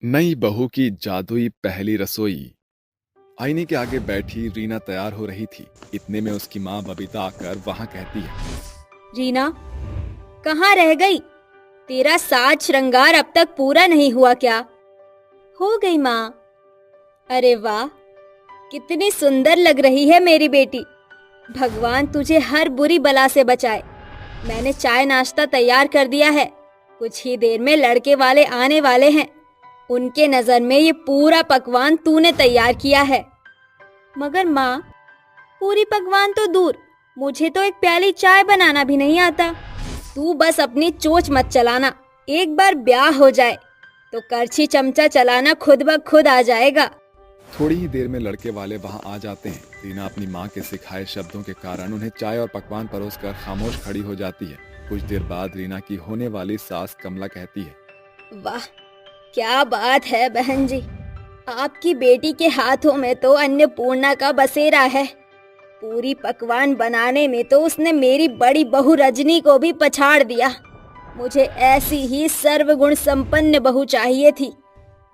नई बहू की जादुई पहली रसोई। आईने के आगे बैठी रीना तैयार हो रही थी। इतने में उसकी माँ बबीता आकर वहां कहती है। रीना, कहाँ रह गई? तेरा साज श्रृंगार अब तक पूरा नहीं हुआ क्या? हो गई माँ। अरे वाह, कितनी सुंदर लग रही है मेरी बेटी। भगवान तुझे हर बुरी बला से बचाए। मैंने चाय नाश्ता तैयार कर दिया है। कुछ ही देर में लड़के वाले आने वाले हैं। उनके नजर में ये पूरा पकवान तूने तैयार किया है। मगर माँ, पूरी पकवान तो दूर, मुझे तो एक प्याली चाय बनाना भी नहीं आता। तू बस अपनी चोंच मत चलाना। एक बार ब्याह हो जाए तो करछी चमचा चलाना खुद ब खुद आ जाएगा। थोड़ी ही देर में लड़के वाले वहां आ जाते हैं। रीना अपनी माँ के सिखाए शब्दों के कारण उन्हें चाय और पकवान परोसकर खामोश खड़ी हो जाती है। कुछ देर बाद रीना की होने वाली सास कमला कहती है। वाह, क्या बात है बहन जी। आपकी बेटी के हाथों में तो अन्नपूर्णा का बसेरा है। पूरी पकवान बनाने में तो उसने मेरी बड़ी बहू रजनी को भी पछाड़ दिया। मुझे ऐसी ही सर्वगुण संपन्न बहू चाहिए थी।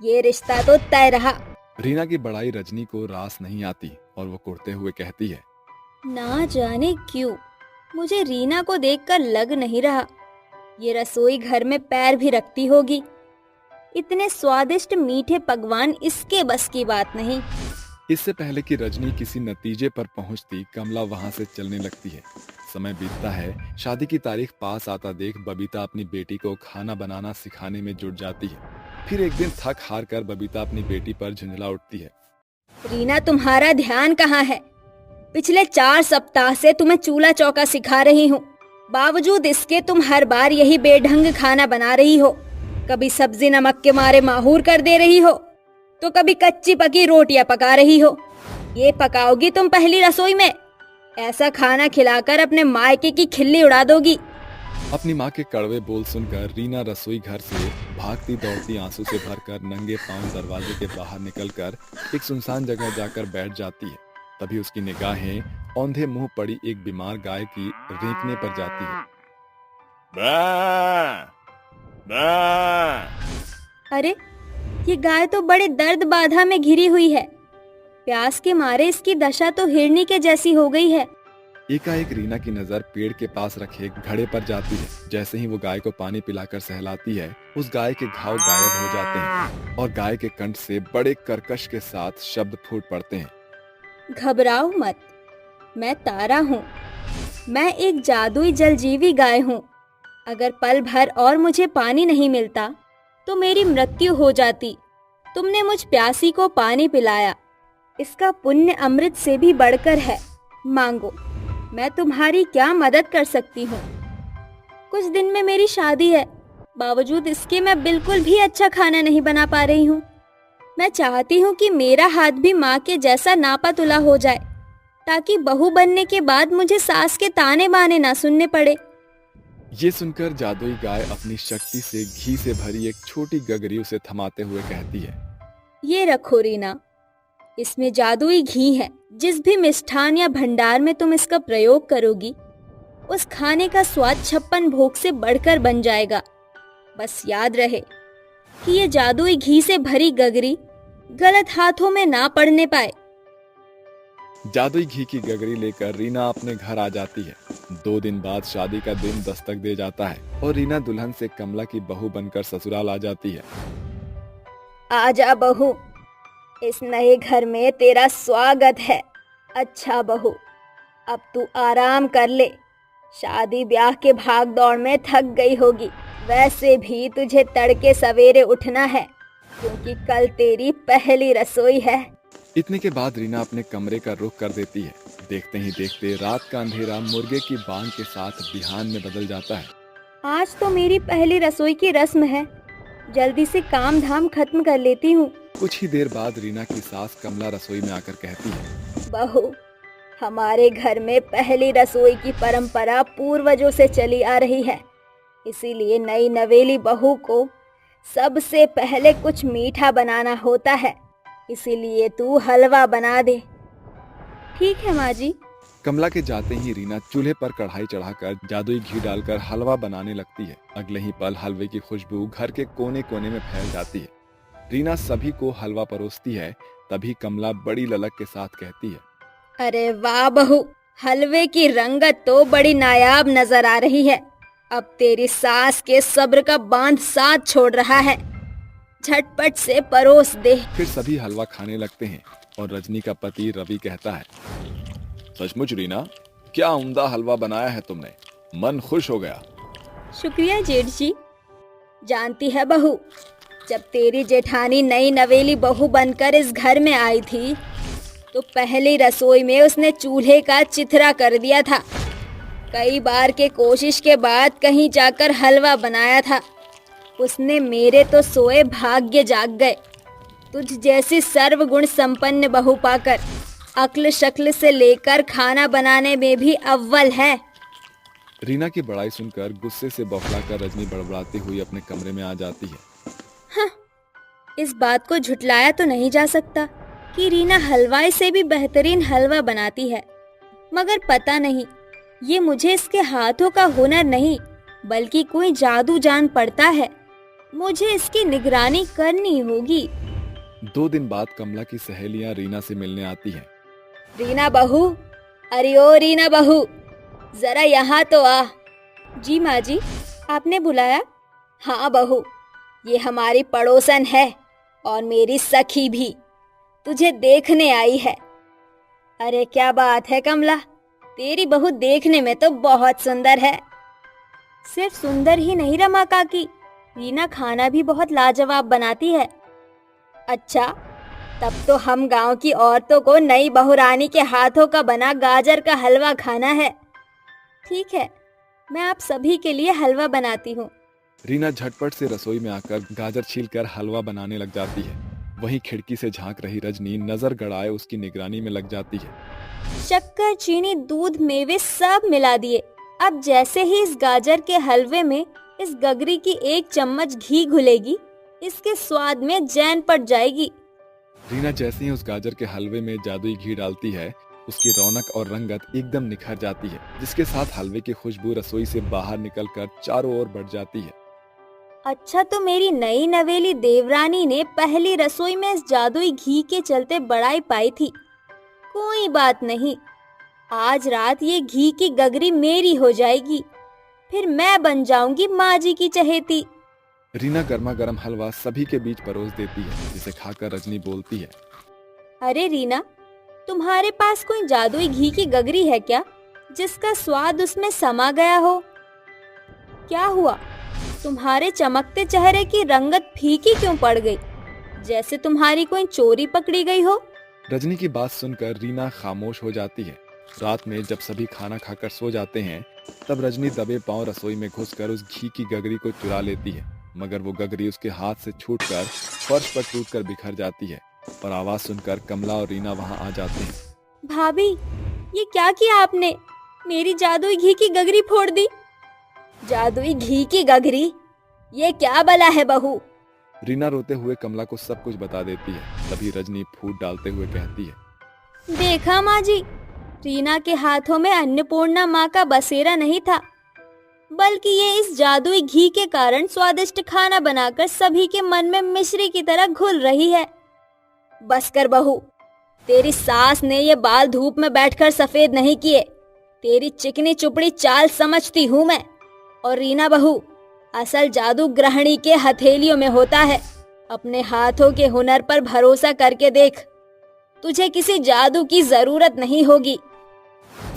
ये रिश्ता तो तय रहा। रीना की बड़ाई रजनी को रास नहीं आती और वो कुढ़ते हुए कहती है। ना जाने क्यों मुझे रीना को देखकर लग नहीं रहा ये रसोई घर में पैर भी रखती होगी। इतने स्वादिष्ट मीठे पकवान इसके बस की बात नहीं। इससे पहले कि रजनी किसी नतीजे पर पहुंचती, कमला वहां से चलने लगती है। समय बीतता है। शादी की तारीख पास आता देख बबीता अपनी बेटी को खाना बनाना सिखाने में जुट जाती है। फिर एक दिन थक हार कर बबीता अपनी बेटी पर झुंझला उठती है। रीना, तुम्हारा ध्यान कहाँ है? पिछले 4 सप्ताह से तुम्हें चूल्हा चौका सिखा रही हूँ। बावजूद इसके तुम हर बार यही बेढंग खाना बना रही हो। कभी सब्जी नमक के मारे माहूर कर दे रही हो, तो कभी कच्ची पकी रोटियां पका रही हो। ये पकाओगी तुम पहली रसोई में? ऐसा खाना खिलाकर अपने मायके की खिल्ली उड़ा दोगी। अपनी माँ के कड़वे बोल सुनकर रीना रसोई घर से भागती दौड़ती आंसू से भरकर नंगे पांव दरवाजे के बाहर निकलकर एक सुनसान जगह जाकर बैठ जाती है। तभी उसकी निगाहें औंधे मुंह पड़ी एक बीमार गाय की रेंकने पर जाती है। बा, बा। अरे, ये गाय तो बड़े दर्द बाधा में घिरी हुई है। प्यास के मारे इसकी दशा तो हिरनी के जैसी हो गई है। एकाएक रीना की नजर पेड़ के पास रखे घड़े पर जाती है। जैसे ही वो गाय को पानी पिलाकर सहलाती है, उस गाय के घाव गायब हो जाते हैं और गाय के कंठ से बड़े कर्कश के साथ शब्द फूट पड़ते हैं। घबराओ मत, मैं तारा हूँ। मैं एक जादुई जलजीवी गाय हूँ। अगर पल भर और मुझे पानी नहीं मिलता तो मेरी मृत्यु हो जाती। तुमने मुझ प्यासी को पानी पिलाया, इसका पुण्य अमृत से भी बढ़कर है। मांगो, मैं तुम्हारी क्या मदद कर सकती हूँ? कुछ दिन में मेरी शादी है, बावजूद इसके मैं बिल्कुल भी अच्छा खाना नहीं बना पा रही हूँ। मैं चाहती हूँ कि मेरा हाथ भी माँ के जैसा नापा तुला हो जाए, ताकि बहू बनने के बाद मुझे सास के ताने बाने ना सुनने पड़े। ये सुनकर जादुई गाय अपनी शक्ति से घी से भरी एक छोटी गगरी उसे थमाते हुए कहती है। ये रखो रीना, इसमें जादुई घी है। जिस भी मिष्ठान या भंडार में तुम इसका प्रयोग करोगी, उस खाने का स्वाद 56 भोग से बढ़कर बन जाएगा। बस याद रहे कि ये जादुई घी से भरी गगरी गलत हाथों में ना पड़ने पाए। जादुई घी की गगरी लेकर रीना अपने घर आ जाती है। 2 दिन बाद शादी का दिन दस्तक दे जाता है और रीना दुल्हन से कमला की बहू बनकर ससुराल आ जाती है। आजा बहू, इस नए घर में तेरा स्वागत है। अच्छा बहू, अब तू आराम कर ले। शादी ब्याह के भाग दौड़ में थक गई होगी। वैसे भी तुझे तड़के सवेरे उठना है, क्योंकि कल तेरी पहली रसोई है। इतने के बाद रीना अपने कमरे का रुख कर देती है। देखते ही देखते रात का अंधेरा मुर्गे की बांग के साथ बिहान में बदल जाता है। आज तो मेरी पहली रसोई की रस्म है, जल्दी से काम धाम खत्म कर लेती हूँ। कुछ ही देर बाद रीना की सास कमला रसोई में आकर कहती है। बहू, हमारे घर में पहली रसोई की परंपरा पूर्वजों से चली आ रही है। इसीलिए नई नवेली बहू को सबसे पहले कुछ मीठा बनाना होता है। इसीलिए तू हलवा बना दे। ठीक है माँ जी। कमला के जाते ही रीना चूल्हे पर कढ़ाई चढ़ाकर जादुई घी डालकर हलवा बनाने लगती है। अगले ही पल हलवे की खुशबू घर के कोने कोने में फैल जाती है। रीना सभी को हलवा परोसती है। तभी कमला बड़ी ललक के साथ कहती है, अरे वाह बहू, हलवे की रंगत तो बड़ी नायाब नजर आ रही है। अब तेरी सास के सब्र का बांध साथ छोड़ रहा है। झटपट से परोस दे। फिर सभी हलवा खाने लगते हैं और रजनी का पति रवि कहता है, सचमुच रीना, क्या उम्दा हलवा बनाया है तुमने, मन खुश हो गया। शुक्रिया जेठ जी। जानती है बहू, जब तेरी जेठानी नई नवेली बहू बनकर इस घर में आई थी तो पहली रसोई में उसने चूल्हे का चिथरा कर दिया था। कई बार के कोशिश के बाद कहीं जाकर हलवा बनाया था। उसने मेरे तो सोए भाग्य जाग गए। तुझ जैसी सर्वगुण संपन्न बहू पाकर अक्ल शक्ल से लेकर खाना बनाने में भी अव्वल है। रीना की बड़ाई सुनकर गुस्से से बौखलाकर रजनी बड़बड़ाती हुई अपने कमरे में आ जाती है। हाँ, इस बात को झुटलाया तो नहीं जा सकता कि रीना हलवाई से भी बेहतरीन हलवा बनाती है। मगर पता नहीं, ये मुझे इसके हाथों का हुनर नहीं बल्कि कोई जादू जान पड़ता है। मुझे इसकी निगरानी करनी होगी। 2 दिन बाद कमला की सहेलियां रीना से मिलने आती हैं। रीना बहू, अरे ओ रीना बहू, जरा यहाँ तो आ। जी माँ जी, आपने बुलाया? हाँ बहू, ये हमारी पड़ोसन है और मेरी सखी भी तुझे देखने आई है। अरे क्या बात है कमला, तेरी बहू देखने में तो बहुत सुंदर है। सिर्फ सुंदर ही नहीं रमा काकी, रीना खाना भी बहुत लाजवाब बनाती है। अच्छा, तब तो हम गांव की औरतों को नई बहुरानी के हाथों का बना गाजर का हलवा खाना है। ठीक है, मैं आप सभी के लिए हलवा बनाती हूँ। रीना झटपट से रसोई में आकर गाजर छीलकर हलवा बनाने लग जाती है। वहीं खिड़की से झांक रही रजनी नजर गड़ाए उसकी निगरानी में लग जाती है। शक्कर, चीनी, दूध, मेवे सब मिला दिए। अब जैसे ही इस गाजर के हलवे में इस गगरी की 1 चम्मच घी घुलेगी, इसके स्वाद में जैन पड़ जाएगी। रीना जैसे ही उस गाजर के हलवे में जादुई घी डालती है, उसकी रौनक और रंगत एकदम निखर जाती है, जिसके साथ हलवे की खुशबू रसोई से बाहर निकलकर चारों ओर बढ़ जाती है। अच्छा, तो मेरी नई नवेली देवरानी ने पहली रसोई में इस जादुई घी के चलते बड़ाई पाई थी। कोई बात नहीं, आज रात ये घी की गगरी मेरी हो जाएगी, फिर मैं बन जाऊंगी माँ जी की चहेती। रीना गर्मा गर्म हलवा सभी के बीच परोस देती है, जिसे खाकर रजनी बोलती है, अरे रीना, तुम्हारे पास कोई जादुई घी की गगरी है क्या, जिसका स्वाद उसमें समा गया हो? क्या हुआ, तुम्हारे चमकते चेहरे की रंगत फीकी क्यों पड़ गई, जैसे तुम्हारी कोई चोरी पकड़ी गई हो? रजनी की बात सुनकर रीना खामोश हो जाती है। रात में जब सभी खाना खाकर सो जाते हैं, तब रजनी दबे पांव रसोई में घुसकर उस घी की गगरी को चुरा लेती है, मगर वो गगरी उसके हाथ से छूटकर फर्श पर टूटकर बिखर जाती है और आवाज सुनकर कमला और रीना वहां आ जाते हैं। भाभी, ये क्या किया आपने? मेरी जादुई घी की गगरी फोड़ दी। जादुई घी की गगरी? ये क्या बला है बहू? रीना रोते हुए कमला को सब कुछ बता देती है। तभी रजनी फूट डालते हुए कहती है, देखा माँ जी, रीना के हाथों में अन्नपूर्णा माँ का बसेरा नहीं था, बल्कि ये इस जादुई घी के कारण स्वादिष्ट खाना बनाकर सभी के मन में मिश्री की तरह घुल रही है। बस कर बहू, तेरी सास ने ये बाल धूप में बैठकर सफेद नहीं किए। तेरी चिकनी चुपड़ी चाल समझती हूँ मैं। और रीना बहू, असल जादू गृहिणी के हथेलियों में होता है। अपने हाथों के हुनर पर भरोसा करके देख, तुझे किसी जादू की जरूरत नहीं होगी।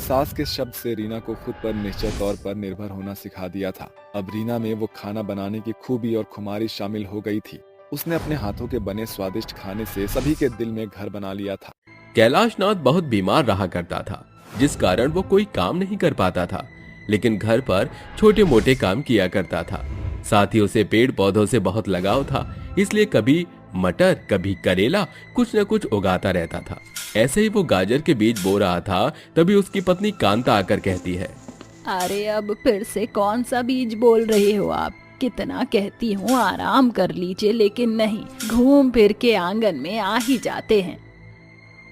सास के शब्द से रीना को खुद पर निश्चित तौर पर निर्भर होना सिखा दिया था। अब रीना में वो खाना बनाने की खूबी और खुमारी शामिल हो गई थी। उसने अपने हाथों के बने स्वादिष्ट खाने से सभी के दिल में घर बना लिया था। कैलाशनाथ बहुत बीमार रहा करता था, जिस कारण वो कोई काम नहीं कर पाता था, लेकिन घर पर छोटे मोटे काम किया करता था। साथ ही उसे पेड़ पौधों से बहुत लगाव था, इसलिए कभी मटर कभी करेला कुछ न कुछ उगाता रहता था। ऐसे ही वो गाजर के बीज बो रहा था, तभी उसकी पत्नी कांता आकर कहती है, अरे अब फिर से कौन सा बीज बोल रहे हो आप? कितना कहती हूँ आराम कर लीजिए, लेकिन नहीं, घूम फिर के आंगन में आ ही जाते हैं।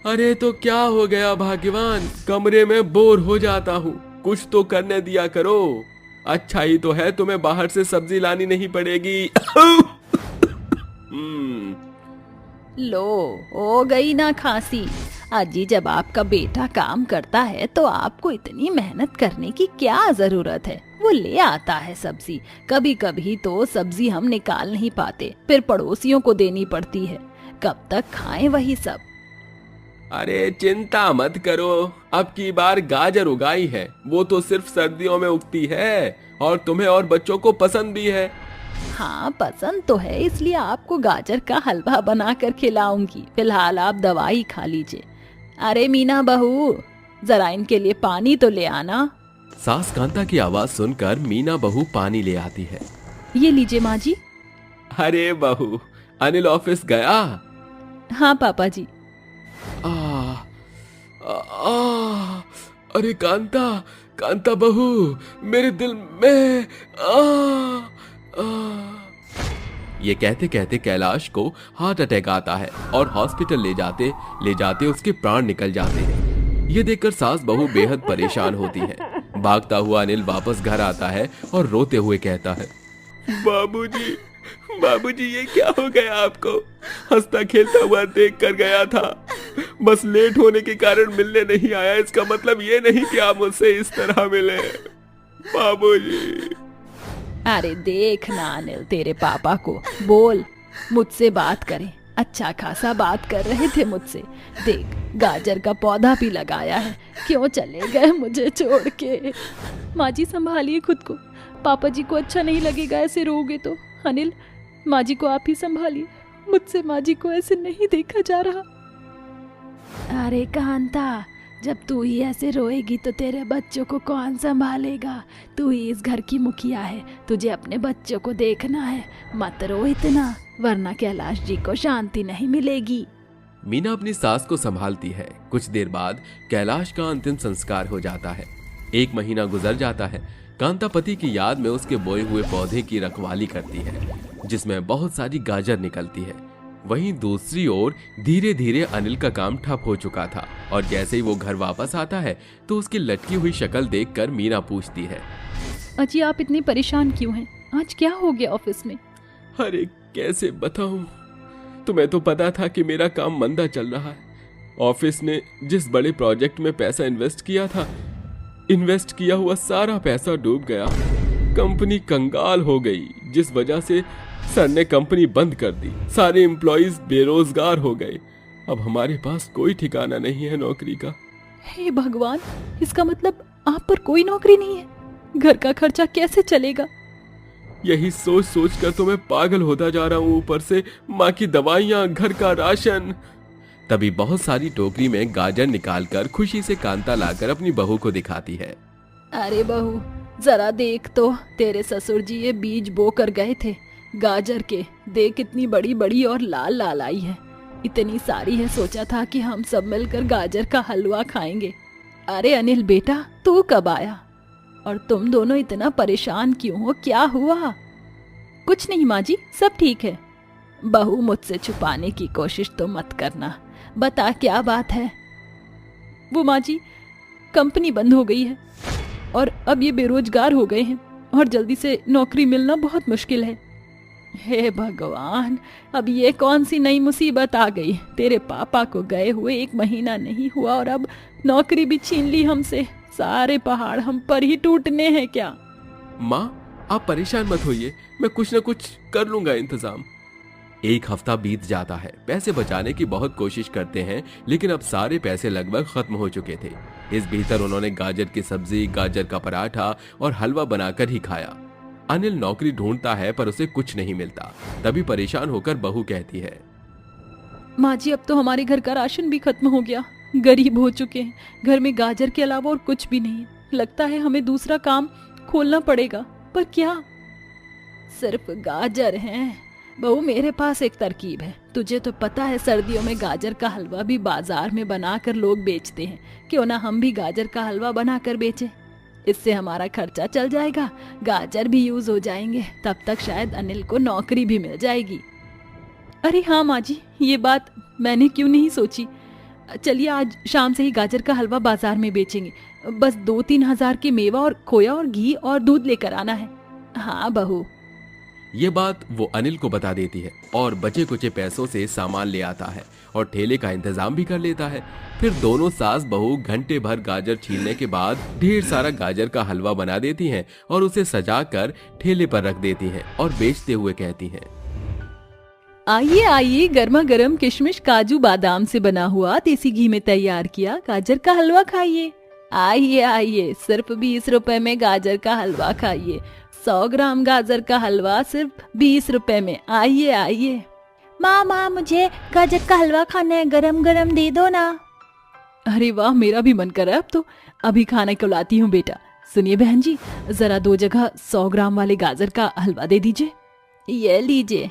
अरे तो क्या हो गया भाग्यवान, कमरे में बोर हो जाता हूँ, कुछ तो करने दिया करो। अच्छा ही तो है तुम्हें बाहर से सब्जी लानी नहीं पड़ेगी। लो, हो गई ना खांसी। अजी, जब आपका बेटा काम करता है तो आपको इतनी मेहनत करने की क्या जरूरत है? वो ले आता है सब्जी। कभी कभी तो सब्जी हम निकाल नहीं पाते, फिर पड़ोसियों को देनी पड़ती है। कब तक खाएं वही सब? अरे चिंता मत करो, अब की बार गाजर उगाई है, वो तो सिर्फ सर्दियों में उगती है और तुम्हें और बच्चों को पसंद भी है। हाँ, पसंद तो है, इसलिए आपको गाजर का हलवा बना कर खिलाऊंगी। फिलहाल आप दवाई खा लीजिए। अरे मीना बहू, जरा इनके लिए पानी तो ले आना। सास कांता की आवाज सुनकर मीना बहू पानी ले आती है। ये लीजिए माँ जी। अरे बहू, अनिल ऑफिस गया? हाँ पापा जी। आ, अरे कांता, कांता बहू, मेरे दिल में ये कहते कहते कैलाश को हार्ट अटैक आता है और हॉस्पिटल ले जाते उसके प्राण निकल जाते हैं। ये देखकर सास बहू बेहद परेशान होती है। भागता हुआ अनिल वापस घर आता है और रोते हुए कहता है, बाबूजी, बाबूजी, ये क्या हो गया आपको? हंसता खेलता हुआ देख कर गया था, बस लेट होने के कारण मिलने नहीं आया। इसका मतलब ये नहीं कि आप मुझसे इस तरह मिले। बाबूजी। अरे देख ना अनिल, तेरे पापा को बोल मुझसे बात करें। अच्छा खासा बात कर रहे थे मुझसे। देख, गाजर का पौधा भी लगाया है। क्यों चले गए मुझे छोड़ के? माँ जी, संभालिए खुद को, पापा जी को अच्छा नहीं लगेगा ऐसे रोगे तो। अनिल, माँ जी को आप ही संभालिए, मुझसे माँ जी को ऐसे नहीं देखा जा रहा। अरे कांता, जब तू ही ऐसे रोएगी तो तेरे बच्चों को कौन संभालेगा? तू ही इस घर की मुखिया है, तुझे अपने बच्चों को देखना है। मत रो इतना, वरना कैलाश जी को शांति नहीं मिलेगी। मीना अपनी सास को संभालती है। कुछ देर बाद कैलाश का अंतिम संस्कार हो जाता है। 1 महीना गुजर जाता है। कांता पति की याद में उसके बोए हुए पौधे की रखवाली करती है, जिसमें बहुत सारी गाजर निकलती है। वहीं दूसरी ओर धीरे धीरे अनिल का काम ठप हो चुका था और जैसे ही वो घर वापस आता है तो उसकी लटकी हुई शक्ल देखकर मीना पूछती है, अजी, आप इतने परेशान क्यों हैं? आज क्या हो गया ऑफिस में? अरे कैसे बताऊं, तुम्हें तो पता था कि मेरा काम मंदा चल रहा है। ऑफिस ने जिस बड़े प्रोजेक्ट में पैसा इन्वेस्ट किया था, इन्वेस्ट किया हुआ सारा पैसा डूब गया। कंपनी कंगाल हो गई, जिस वजह से सर ने कंपनी बंद कर दी। सारे एम्प्लॉइज बेरोजगार हो गए। अब हमारे पास कोई ठिकाना नहीं है नौकरी का। हे भगवान, इसका मतलब आप पर कोई नौकरी नहीं है? घर का खर्चा कैसे चलेगा? यही सोच सोच कर तो मैं पागल होता जा रहा हूँ। ऊपर से माँ की दवाइयाँ, घर का राशन। तभी बहुत सारी टोकरी में गाजर निकालकर खुशी से कांता लाकर अपनी बहू को दिखाती है। अरे बहू, जरा देख तो, तेरे ससुर जी ये बीज बो कर गए थे गाजर के। देख कितनी बड़ी बड़ी और लाल लाल आई है। इतनी सारी है, सोचा था कि हम सब मिलकर गाजर का हलवा खाएंगे। अरे अनिल बेटा, तू कब आया? और तुम दोनों इतना परेशान क्यों हो? क्या हुआ? कुछ नहीं माँ जी, सब ठीक है। बहू, मुझसे छुपाने की कोशिश तो मत करना, बता क्या बात है? वो माँ जी, कंपनी बंद हो गई है और अब ये बेरोजगार हो गए हैं और जल्दी से नौकरी मिलना बहुत मुश्किल है। हे भगवान, अब ये कौन सी नई मुसीबत आ गई? तेरे पापा को गए हुए 1 महीना नहीं हुआ और अब नौकरी भी छीन ली हमसे। सारे पहाड़ हम पर ही टूटने हैं क्या? माँ, आप परेशान मत होइए, मैं कुछ न कुछ कर लूंगा इंतजाम। 1 हफ्ता बीत जाता है। पैसे बचाने की बहुत कोशिश करते हैं, लेकिन अब सारे पैसे लगभग खत्म हो चुके थे। इस भीतर उन्होंने गाजर की सब्जी, गाजर का पराठा और हलवा बनाकर ही खाया। अनिल नौकरी ढूंढता है पर उसे कुछ नहीं मिलता। तभी परेशान होकर बहू कहती है, माँ जी, अब तो हमारे घर का राशन भी खत्म हो गया। गरीब हो चुके हैं, घर में गाजर के अलावा और कुछ भी नहीं है। लगता है हमें दूसरा काम खोलना पड़ेगा, पर क्या? सिर्फ गाजर हैं? बहू, मेरे पास एक तरकीब है। तुझे तो पता है सर्दियों में गाजर का हलवा भी बाजार में बनाकर लोग बेचते हैं। क्यों ना हम भी गाजर का हलवा बनाकर बेचें? इससे हमारा खर्चा चल जाएगा, गाजर भी यूज हो जाएंगे। तब तक शायद अनिल को नौकरी भी मिल जाएगी। अरे हाँ माँ जी, ये बात मैंने क्यों नहीं सोची। चलिए आज शाम से ही गाजर का हलवा बाजार में बेचेंगे। बस 2-3 हजार के मेवा और खोया और घी और दूध लेकर आना है। हाँ बहू। ये बात वो अनिल को बता देती है और बचे कुचे पैसों से सामान ले आता है और ठेले का इंतजाम भी कर लेता है। फिर दोनों सास बहू घंटे भर गाजर छीलने के बाद ढेर सारा गाजर का हलवा बना देती हैं और उसे सजाकर ठेले पर रख देती हैं और बेचते हुए कहती हैं, आइए आइए, गर्मा गर्म किशमिश काजू बादाम से बना हुआ देसी घी में तैयार किया गाजर का हलवा खाइए। आइए आइए, सिर्फ 20 रुपए में गाजर का हलवा खाइए। 100 ग्राम गाजर का हलवा सिर्फ 20 रुपए में। आइए आइए। माँ मुझे गाजर का हलवा खाना है, गरम गरम दे दो ना। अरे वाह, मेरा भी मन कर रहा है अब तो। अभी खाना को लाती हूँ बेटा। सुनिए बहन जी, जरा 2 जगह 100 ग्राम वाले गाजर का हलवा दे दीजिए। ये लीजिए।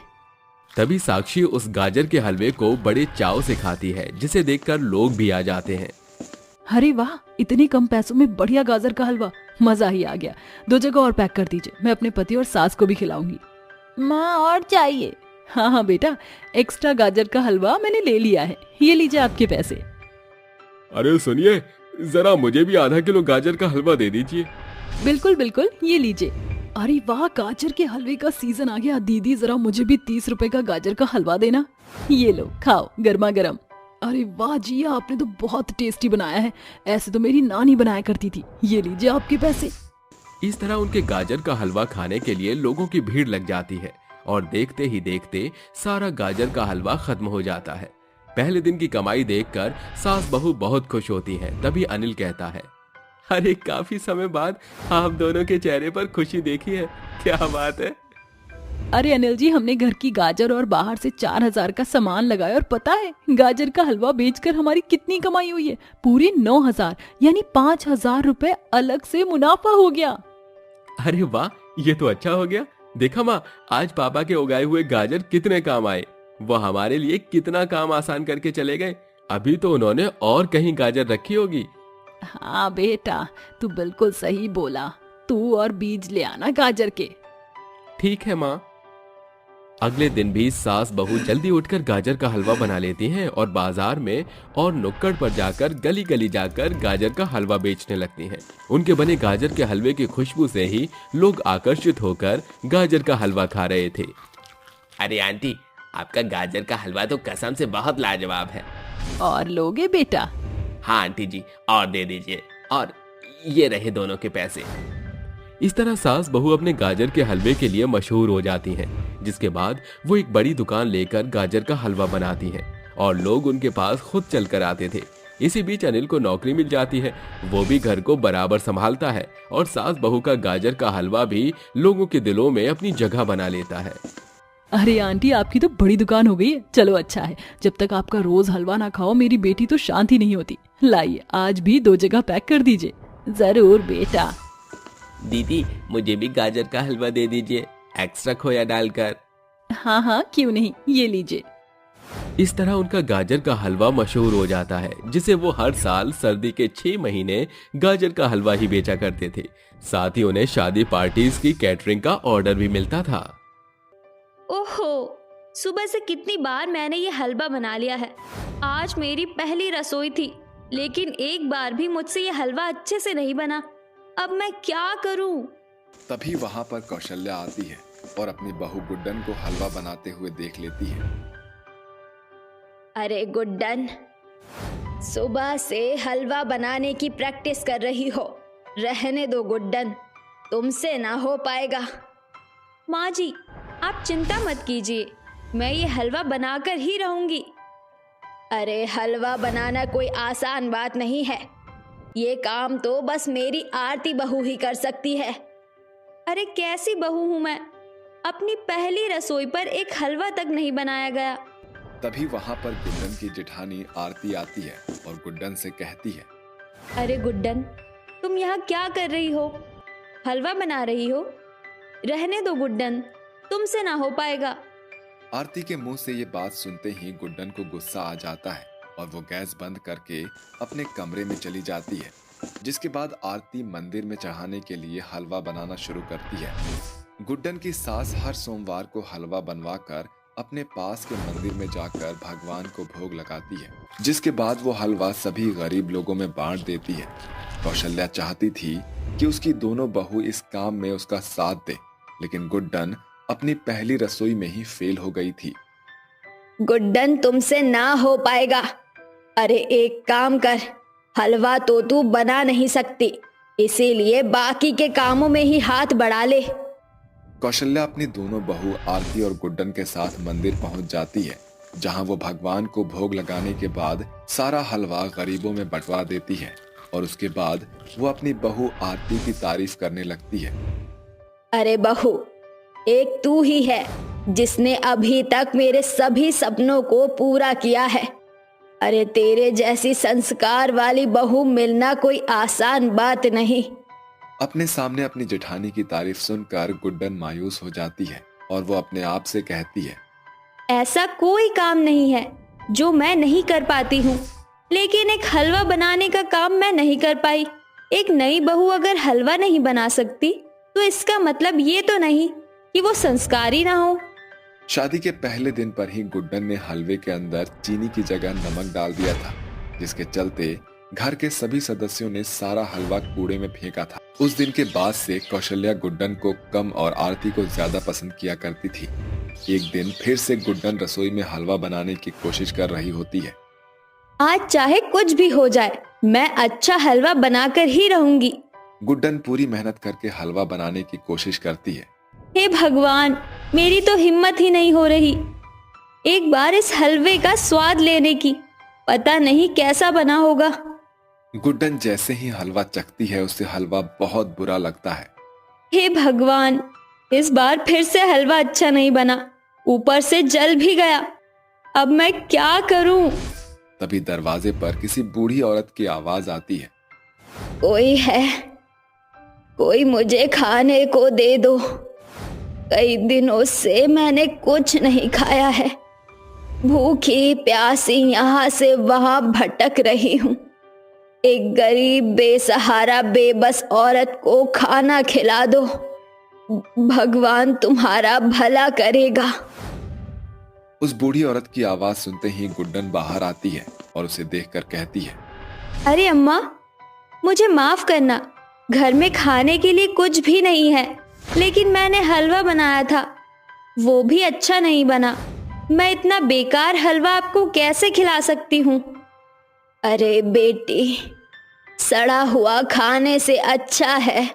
तभी साक्षी उस गाजर के हलवे को बड़े चाव से खाती है, जिसे देखकर लोग भी आ जाते हैं। अरे वाह, इतने कम पैसों में बढ़िया गाजर का हलवा, मजा ही आ गया। 2 जगह और पैक कर दीजिए, मैं अपने पति और सास को भी खिलाऊंगी। माँ और चाहिए? हाँ हाँ बेटा, एक्स्ट्रा गाजर का हलवा मैंने ले लिया है, ये लीजिए आपके पैसे। अरे सुनिए, जरा मुझे भी आधा किलो गाजर का हलवा दे दीजिए। बिल्कुल बिल्कुल, ये लीजिए। अरे वाह, गाजर के हलवे का सीजन आ गया। दीदी जरा मुझे भी 30 रुपए का गाजर का हलवा देना। ये लो, खाओ, गर्मा गर्म। अरे वाह जी, आपने तो बहुत टेस्टी बनाया है। ऐसे तो मेरी नानी बनाया करती थी। ये लीजिए आपके पैसे। इस तरह उनके गाजर का हलवा खाने के लिए लोगों की भीड़ लग जाती है और देखते ही देखते सारा गाजर का हलवा खत्म हो जाता है। पहले दिन की कमाई देखकर सास बहू बहुत खुश होती हैं। तभी अनिल कहता है, अरे काफी समय बाद आप दोनों के चेहरे पर खुशी देखी है, क्या बात है। अरे अनिल जी, हमने घर की गाजर और बाहर से 4000 का सामान लगाया और पता है गाजर का हलवा बेचकर हमारी कितनी कमाई हुई है? पूरे 9000, यानी 5000 रुपए अलग से मुनाफा हो गया। अरे वाह, ये तो अच्छा हो गया। देखा माँ, आज पापा के उगाए हुए गाजर कितने काम आए। वो हमारे लिए कितना काम आसान करके चले गए। अभी तो उन्होंने और कहीं गाजर रखी होगी। हाँ बेटा, तू बिल्कुल सही बोला। तू और बीज ले आना गाजर के। ठीक है माँ। अगले दिन भी सास बहू जल्दी उठकर गाजर का हलवा बना लेती हैं और बाजार में और नुक्कड़ पर जाकर गली गली जाकर गाजर का हलवा बेचने लगती हैं। उनके बने गाजर के हलवे की खुशबू से ही लोग आकर्षित होकर गाजर का हलवा खा रहे थे। अरे आंटी, आपका गाजर का हलवा तो कसम से बहुत लाजवाब है। और लोगे बेटा? हाँ आंटी जी, और दे दीजिए। और ये रहे दोनों के पैसे। इस तरह सास बहू अपने गाजर के हलवे के लिए मशहूर हो जाती हैं, जिसके बाद वो एक बड़ी दुकान लेकर गाजर का हलवा बनाती हैं और लोग उनके पास खुद चलकर आते थे। इसी बीच अनिल को नौकरी मिल जाती है। वो भी घर को बराबर संभालता है और सास बहू का गाजर का हलवा भी लोगों के दिलों में अपनी जगह बना लेता है। अरे आंटी, आपकी तो बड़ी दुकान हो गई है। चलो अच्छा है, जब तक आपका रोज हलवा ना खाओ मेरी बेटी तो शांति नहीं होती। लाइए, आज भी 2 जगह पैक कर दीजिए। जरूर बेटा। दीदी, मुझे भी गाजर का हलवा दे दीजिए, एक्स्ट्रा खोया डालकर। हाँ हाँ, क्यों नहीं, ये लीजिए। इस तरह उनका गाजर का हलवा मशहूर हो जाता है, जिसे वो हर साल सर्दी के 6 महीने गाजर का हलवा ही बेचा करते थे। साथ ही उन्हें शादी पार्टीज की कैटरिंग का ऑर्डर भी मिलता था। ओहो, सुबह से कितनी बार मैंने ये हलवा बना लिया है। आज मेरी पहली रसोई थी, लेकिन एक बार भी मुझसे ये हलवा अच्छे से नहीं बना। अब मैं क्या करूं? तभी वहां पर कौशल्या आती है और अपनी बहू गुड्डन को हलवा बनाते हुए देख लेती है। अरे गुड्डन, सुबह से हलवा बनाने की प्रैक्टिस कर रही हो। रहने दो गुड्डन, तुमसे ना हो पाएगा। माँ जी, आप चिंता मत कीजिए, मैं ये हलवा बनाकर ही रहूंगी। अरे हलवा बनाना कोई आसान बात नहीं है। ये काम तो बस मेरी आरती बहू ही कर सकती है। अरे कैसी बहू हूं मैं, अपनी पहली रसोई पर एक हलवा तक नहीं बनाया गया। तभी वहां पर गुड्डन की जेठानी आरती आती है और गुड्डन से कहती है, अरे गुड्डन, तुम यहाँ क्या कर रही हो? हलवा बना रही हो? रहने दो गुड्डन, तुमसे ना हो पाएगा। आरती के मुंह से ये बात सुनते ही गुड्डन को गुस्सा आ जाता है और वो गैस बंद करके अपने कमरे में चली जाती है। जिसके बाद आरती मंदिर में चढ़ाने के लिए हलवा बनाना शुरू करती है। गुड्डन की सास हर सोमवार को हलवा बनवा कर अपने पास के मंदिर में जाकर भगवान को भोग लगाती है। जिसके बाद वो हलवा सभी गरीब लोगों में बांट देती है। कौशल्या चाहती थी कि उसकी दोनों बहू इस काम में उसका साथ दे, लेकिन गुड्डन अपनी पहली रसोई में ही फेल हो गई थी। गुड्डन, तुमसे ना हो पाएगा। अरे एक काम कर, हलवा तो तू बना नहीं सकती, इसीलिए बाकी के कामों में ही हाथ बढ़ा ले। कौशल्या अपनी दोनों बहू आरती और गुड्डन के साथ मंदिर पहुंच जाती है, जहां वो भगवान को भोग लगाने के बाद सारा हलवा गरीबों में बंटवा देती है और उसके बाद वो अपनी बहू आरती की तारीफ करने लगती है। अरे बहू, एक तू ही है जिसने अभी तक मेरे सभी सपनों को पूरा किया है। अरे तेरे जैसी संस्कार वाली बहू मिलना कोई आसान बात नहीं। अपने सामने अपनी जेठानी की तारीफ सुनकर गुड्डन मायूस हो जाती है और वो अपने आप से कहती है, ऐसा कोई काम नहीं है जो मैं नहीं कर पाती हूँ, लेकिन एक हलवा बनाने का काम मैं नहीं कर पाई। एक नई बहू अगर हलवा नहीं बना सकती तो इसका मतलब ये तो नहीं कि वो संस्कारी ना हो। शादी के पहले दिन पर ही गुड्डन ने हलवे के अंदर चीनी की जगह नमक डाल दिया था, जिसके चलते घर के सभी सदस्यों ने सारा हलवा कूड़े में फेंका था। उस दिन के बाद से कौशल्या गुड्डन को कम और आरती को ज्यादा पसंद किया करती थी। एक दिन फिर से गुड्डन रसोई में हलवा बनाने की कोशिश कर रही होती है। आज चाहे कुछ भी हो जाए, मैं अच्छा हलवा बनाकर ही रहूंगी। गुड्डन पूरी मेहनत करके हलवा बनाने की कोशिश करती है। हे भगवान, मेरी तो हिम्मत ही नहीं हो रही एक बार इस हलवे का स्वाद लेने की। पता नहीं कैसा बना होगा। गुड्डन जैसे ही हलवा चखती है उसे हलवा बहुत बुरा लगता है। हे भगवान, इस बार फिर से हलवा अच्छा नहीं बना, ऊपर से जल भी गया। अब मैं क्या करूं? तभी दरवाजे पर किसी बूढ़ी औरत की आवाज आती है। कोई है? कोई मुझे खाने को दे दो। कई दिनों से मैंने कुछ नहीं खाया है। भूखी प्यासी यहाँ से वहां भटक रही हूँ। एक गरीब बेसहारा बेबस औरत को खाना खिला दो। भगवान तुम्हारा भला करेगा। उस बूढ़ी औरत की आवाज सुनते ही गुड्डन बाहर आती है और उसे देखकर कहती है, अरे अम्मा, मुझे माफ करना, घर में खाने के लिए कुछ भी नहीं है, लेकिन मैंने हलवा बनाया था, वो भी अच्छा नहीं बना। मैं इतना बेकार हलवा आपको कैसे खिला सकती हूँ? अरे बेटी, सड़ा हुआ खाने से अच्छा है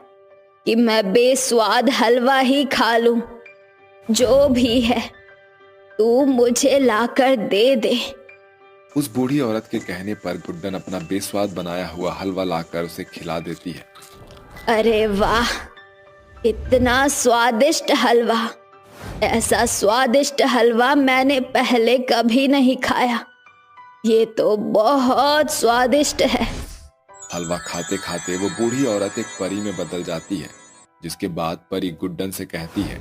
कि मैं बेस्वाद हलवा ही खा लूं। जो भी है तू मुझे लाकर दे दे। उस बूढ़ी औरत के कहने पर गुड्डन अपना बेस्वाद बनाया हुआ हलवा लाकर उसे खिला देती है। अरे वाह, इतना स्वादिष्ट हलवा! ऐसा स्वादिष्ट हलवा मैंने पहले कभी नहीं खाया। ये तो बहुत स्वादिष्ट है। हलवा खाते खाते वो बूढ़ी औरत एक परी में बदल जाती है, जिसके बाद परी गुड्डन से कहती है,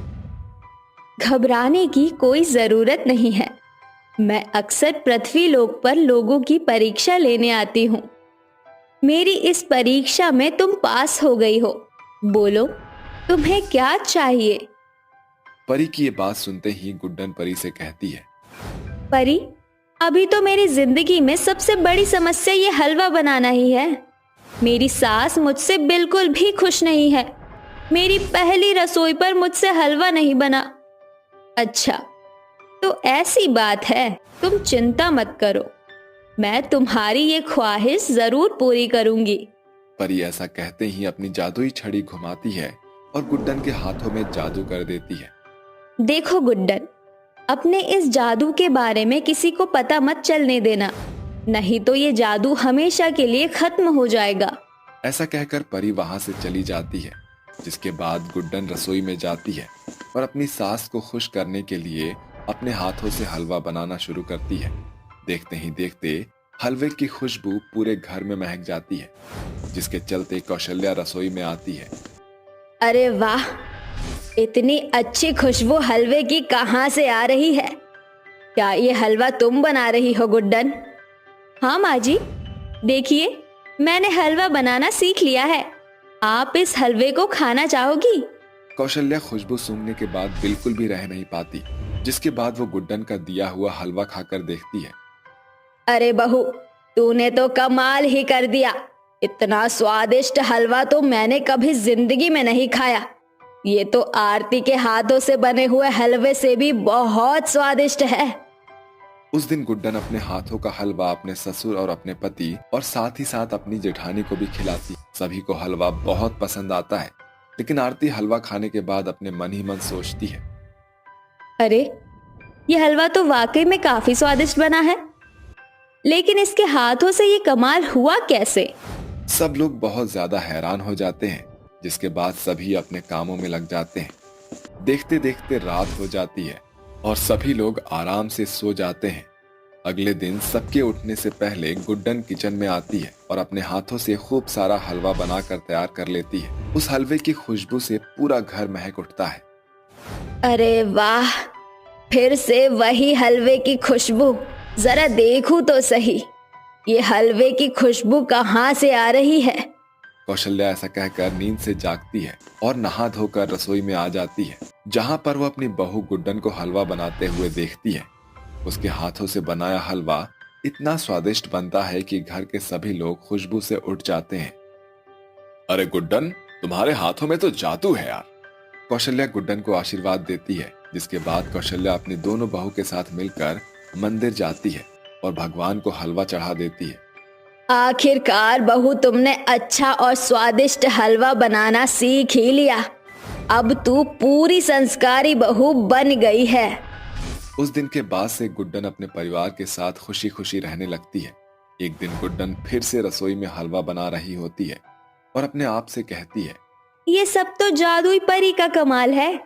घबराने की कोई जरूरत नहीं है। मैं अक्सर पृथ्वी लोक पर लोगों की परीक्षा लेने आती हूँ। मेरी इस परीक्षा में तुम पास हो गई हो। बोलो, तुम्हें क्या चाहिए? परी की ये बात सुनते ही गुड्डन परी से कहती है, परी, अभी तो मेरी जिंदगी में सबसे बड़ी समस्या ये हलवा बनाना ही है। मेरी सास मुझसे बिल्कुल भी खुश नहीं है। मेरी पहली रसोई पर मुझसे हलवा नहीं बना। अच्छा, तो ऐसी बात है, तुम चिंता मत करो, मैं तुम्हारी ये ख्वाहिश जरूर पूरी करूंगी। परी ऐसा कहते ही अपनी जादुई छड़ी घुमाती है और गुड्डन के हाथों में जादू कर देती है। देखो गुड्डन, अपने इस जादू के बारे में किसी को पता मत चलने देना, नहीं तो ये जादू हमेशा के लिए खत्म हो जाएगा। ऐसा कहकर परी वहां से चली जाती है, जिसके बाद गुड्डन रसोई में जाती है और अपनी सास को खुश करने के लिए अपने हाथों से हलवा बनाना शुरू करती है। देखते ही देखते हलवे की खुशबू पूरे घर में महक जाती है, जिसके चलते कौशल्या रसोई में आती है। अरे वाह, इतनी अच्छी खुशबू हलवे की कहाँ से आ रही है? क्या ये हलवा तुम बना रही हो गुड्डन? हाँ माँ जी, देखिए मैंने हलवा बनाना सीख लिया है। आप इस हलवे को खाना चाहोगी? कौशल्या खुशबू सूंघने के बाद बिल्कुल भी रह नहीं पाती, जिसके बाद वो गुड्डन का दिया हुआ हलवा खाकर देखती है। अरे बहू, तूने तो कमाल ही कर दिया। इतना स्वादिष्ट हलवा तो मैंने कभी जिंदगी में नहीं खाया। ये तो आरती के हाथों से बने हुए हलवे से भी बहुत स्वादिष्ट है। उस दिन गुड्डन अपने हाथों का हलवा अपने ससुर और अपने पति और साथ ही साथ अपनी जेठानी को भी खिलाती। सभी को हलवा बहुत पसंद आता है, लेकिन आरती हलवा खाने के बाद अपने मन ही मन सोचती है, अरे ये हलवा तो वाकई में काफी स्वादिष्ट बना है, लेकिन इसके हाथों से ये कमाल हुआ कैसे? सब लोग बहुत ज्यादा हैरान हो जाते हैं, जिसके बाद सभी अपने कामों में लग जाते हैं। देखते देखते रात हो जाती है और सभी लोग आराम से सो जाते हैं। अगले दिन सबके उठने से पहले गुड्डन किचन में आती है और अपने हाथों से खूब सारा हलवा बनाकर तैयार कर लेती है। उस हलवे की खुशबू से पूरा घर महक उठता है। अरे वाह, फिर से वही हलवे की खुशबू। जरा देखूं तो सही, ये हलवे की खुशबू कहाँ से आ रही है? कौशल्या ऐसा कहकर नींद से जागती है और नहा धोकर रसोई में आ जाती है, जहाँ पर वो अपनी बहू गुड्डन को हलवा बनाते हुए देखती है। उसके हाथों से बनाया हलवा इतना स्वादिष्ट बनता है कि घर के सभी लोग खुशबू से उठ जाते हैं। अरे गुड्डन, तुम्हारे हाथों में तो जादू है यार। कौशल्या गुड्डन को आशीर्वाद देती है, जिसके बाद कौशल्या अपनी दोनों बहू के साथ मिलकर मंदिर जाती है और भगवान को हलवा चढ़ा देती है। आखिरकार बहू, तुमने अच्छा और स्वादिष्ट हलवा बनाना सीख ही लिया। अब तू पूरी संस्कारी बहू बन गई है। उस दिन के बाद से गुड्डन अपने परिवार के साथ खुशी खुशी रहने लगती है। एक दिन गुड्डन फिर से रसोई में हलवा बना रही होती है और अपने आप से कहती है, ये सब तो जादुई परी का कमाल है।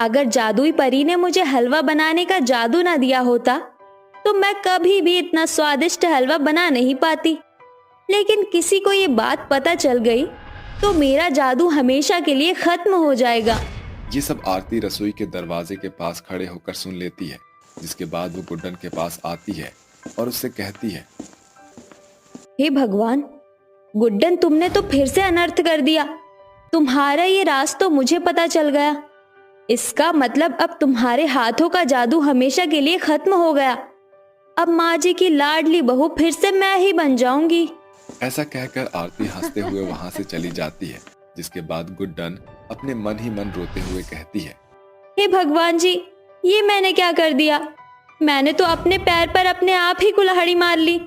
अगर जादुई परी ने मुझे हलवा बनाने का जादू ना दिया होता तो मैं कभी भी इतना स्वादिष्ट हलवा बना नहीं पाती। लेकिन किसी को ये बात पता चल गई तो मेरा जादू हमेशा के लिए खत्म हो जाएगा। ये सब आरती रसोई के दरवाजे के पास खड़े होकर सुन लेती है, जिसके बाद वो गुड्डन के पास आती है और उससे कहती है, हे भगवान, गुड्डन तुमने तो फिर से अनर्थ कर दिया। तुम्हारा ये राज तो मुझे पता चल गया। इसका मतलब अब तुम्हारे हाथों का जादू हमेशा के लिए खत्म हो गया। अब माँ जी की लाडली बहू फिर से मैं ही बन जाऊंगी। ऐसा कहकर आरती हंसते हुए वहां से चली जाती है, जिसके बाद गुड्डन अपने मन ही मन रोते हुए कहती है, हे भगवान जी, ये मैंने क्या कर दिया? मैंने तो अपने पैर पर अपने आप ही कुल्हाड़ी मार ली।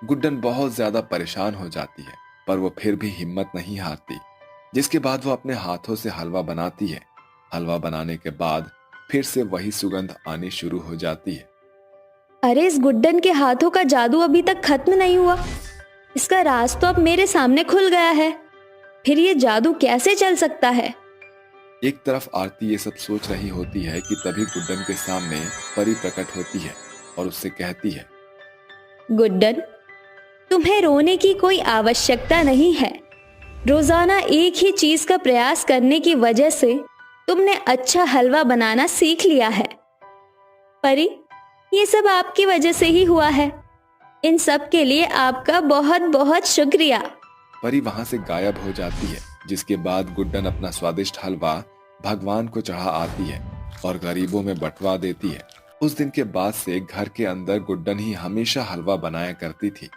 गुड्डन बहुत ज्यादा परेशान हो जाती है, पर वो फिर भी हिम्मत नहीं हारती, जिसके बाद वो अपने हाथों से हलवा बनाती है। हलवा बनाने के बाद फिर से वही सुगंध आनी शुरू हो जाती है। अरे इस गुड्डन के हाथों का जादू अभी तक खत्म नहीं हुआ। इसका राज तो अब मेरे सामने खुल गया है। फिर ये जादू कैसे चल सकता है? एक तरफ आरती ये सब सोच रही होती है कि तभी गुड्डन के सामने परी प्रकट होती है और उससे कहती है, गुड्डन, तुम्हें रोने की कोई आवश्यकता नहीं है। रोजाना एक ही चीज का प्रयास करने की वजह से तुमने अच्छा हलवा बनाना सीख लिया है। परी, ये सब आपकी वजह से ही हुआ है। इन सब के लिए आपका बहुत बहुत शुक्रिया। परी वहां से गायब हो जाती है, जिसके बाद गुड्डन अपना स्वादिष्ट हलवा भगवान को चढ़ा आती है और गरीबों में बंटवा देती है। उस दिन के बाद से घर के अंदर गुड्डन ही हमेशा हलवा बनाया करती थी।